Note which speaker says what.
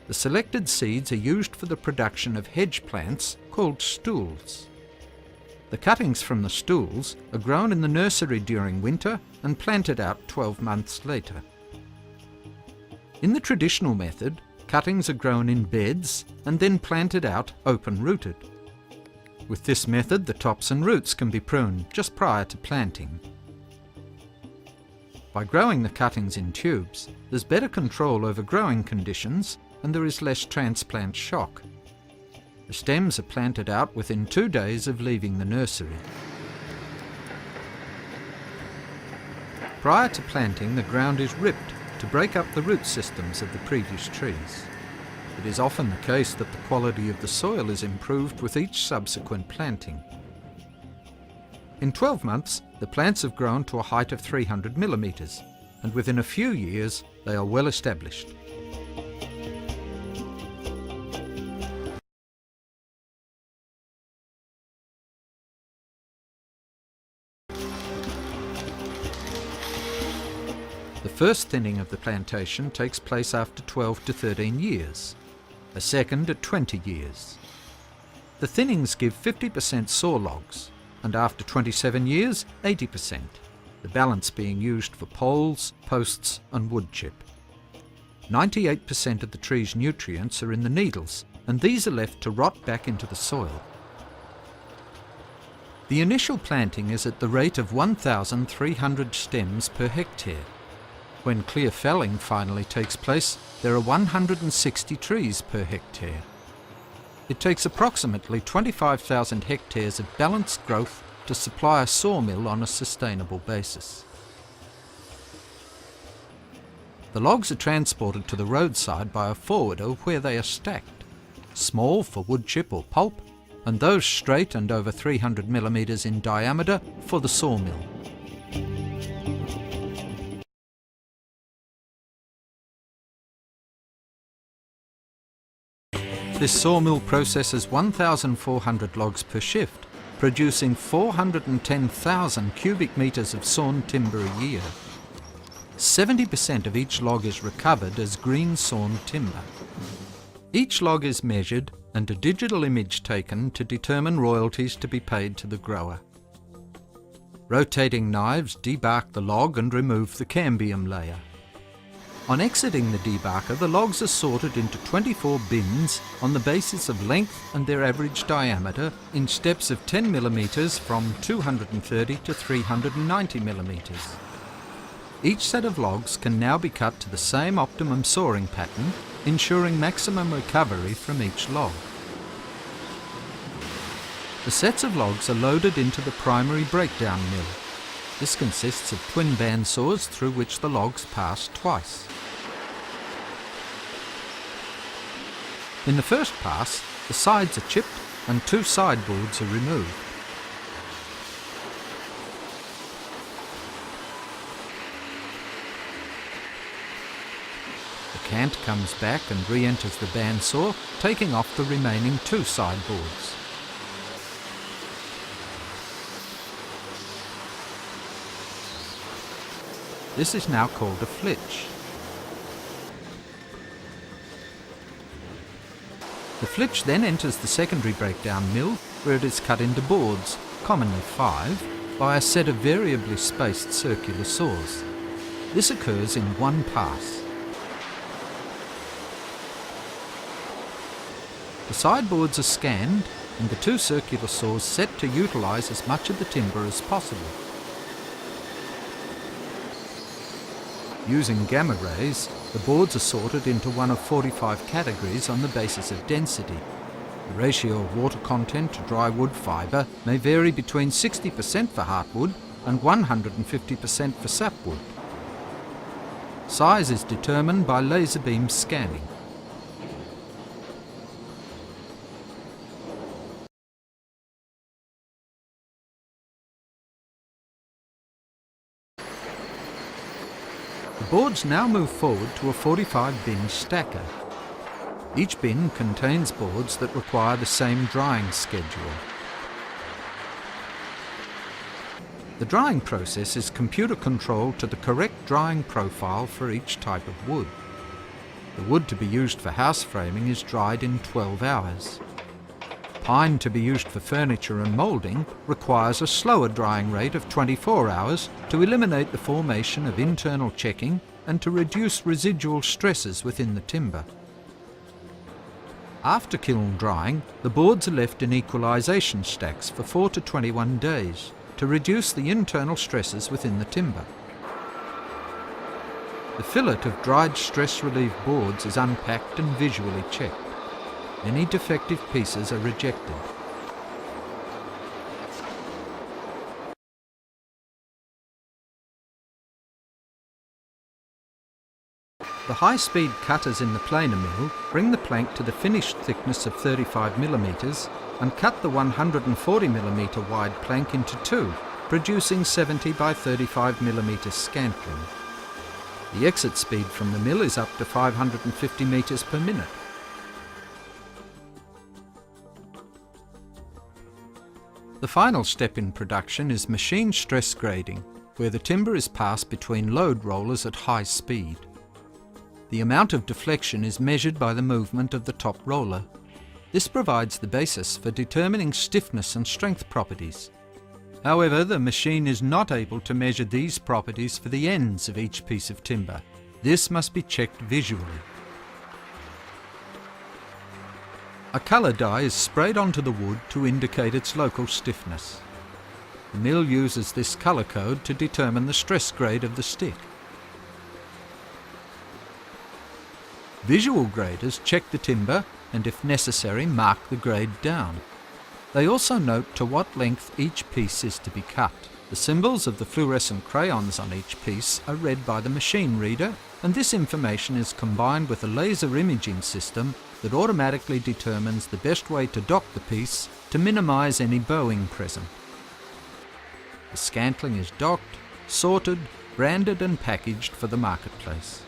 Speaker 1: The selected seeds are used for the production of hedge plants called stools. The cuttings from the stools are grown in the nursery during winter and planted out 12 months later. In the traditional method, cuttings are grown in beds and then planted out open-rooted. With this method, the tops and roots can be pruned just prior to planting. By growing the cuttings in tubes, there's better control over growing conditions and there is less transplant shock. The stems are planted out within 2 days of leaving the nursery. Prior to planting, the ground is ripped to break up the root systems of the previous trees. It is often the case that the quality of the soil is improved with each subsequent planting. In 12 months, the plants have grown to a height of 300 millimetres, and within a few years they are well established. The first thinning of the plantation takes place after 12 to 13 years, a second at 20 years. The thinnings give 50% saw logs, and after 27 years, 80%, the balance being used for poles, posts and wood chip. 98% of the tree's nutrients are in the needles, and these are left to rot back into the soil. The initial planting is at the rate of 1,300 stems per hectare. When clear felling finally takes place, there are 160 trees per hectare. It takes approximately 25,000 hectares of balanced growth to supply a sawmill on a sustainable basis. The logs are transported to the roadside by a forwarder where they are stacked, small for wood chip or pulp, and those straight and over 300 millimetres in diameter for the sawmill. This sawmill processes 1,400 logs per shift, producing 410,000 cubic metres of sawn timber a year. 70% of each log is recovered as green sawn timber. Each log is measured and a digital image taken to determine royalties to be paid to the grower. Rotating knives debark the log and remove the cambium layer. On exiting the debarker, the logs are sorted into 24 bins on the basis of length and their average diameter in steps of 10 millimetres from 230 to 390 millimetres. Each set of logs can now be cut to the same optimum sawing pattern, ensuring maximum recovery from each log. The sets of logs are loaded into the primary breakdown mill. This consists of twin bandsaws through which the logs pass twice. In the first pass, the sides are chipped and 2 sideboards are removed. The cant comes back and re-enters the bandsaw, taking off the remaining 2 sideboards. This is now called a flitch. The flitch then enters the secondary breakdown mill, where it is cut into boards, commonly 5, by a set of variably spaced circular saws. This occurs in one pass. The sideboards are scanned and the 2 circular saws set to utilise as much of the timber as possible. Using gamma rays, the boards are sorted into one of 45 categories on the basis of density. The ratio of water content to dry wood fibre may vary between 60% for heartwood and 150% for sapwood. Size is determined by laser beam scanning. The boards now move forward to a 45-bin stacker. Each bin contains boards that require the same drying schedule. The drying process is computer controlled to the correct drying profile for each type of wood. The wood to be used for house framing is dried in 12 hours. Pine to be used for furniture and moulding requires a slower drying rate of 24 hours to eliminate the formation of internal checking and to reduce residual stresses within the timber. After kiln drying, the boards are left in equalisation stacks for 4 to 21 days to reduce the internal stresses within the timber. The fillet of dried stress-relief boards is unpacked and visually checked. Any defective pieces are rejected. The high-speed cutters in the planer mill bring the plank to the finished thickness of 35 mm and cut the 140 mm wide plank into two, producing 70 by 35 mm scantling. The exit speed from the mill is up to 550 metres per minute. The final step in production is machine stress grading, where the timber is passed between load rollers at high speed. The amount of deflection is measured by the movement of the top roller. This provides the basis for determining stiffness and strength properties. However, the machine is not able to measure these properties for the ends of each piece of timber. This must be checked visually. A colour dye is sprayed onto the wood to indicate its local stiffness. The mill uses this colour code to determine the stress grade of the stick. Visual graders check the timber and, if necessary, mark the grade down. They also note to what length each piece is to be cut. The symbols of the fluorescent crayons on each piece are read by the machine reader, and this information is combined with a laser imaging system that automatically determines the best way to dock the piece to minimise any bowing present. The scantling is docked, sorted, branded and packaged for the marketplace.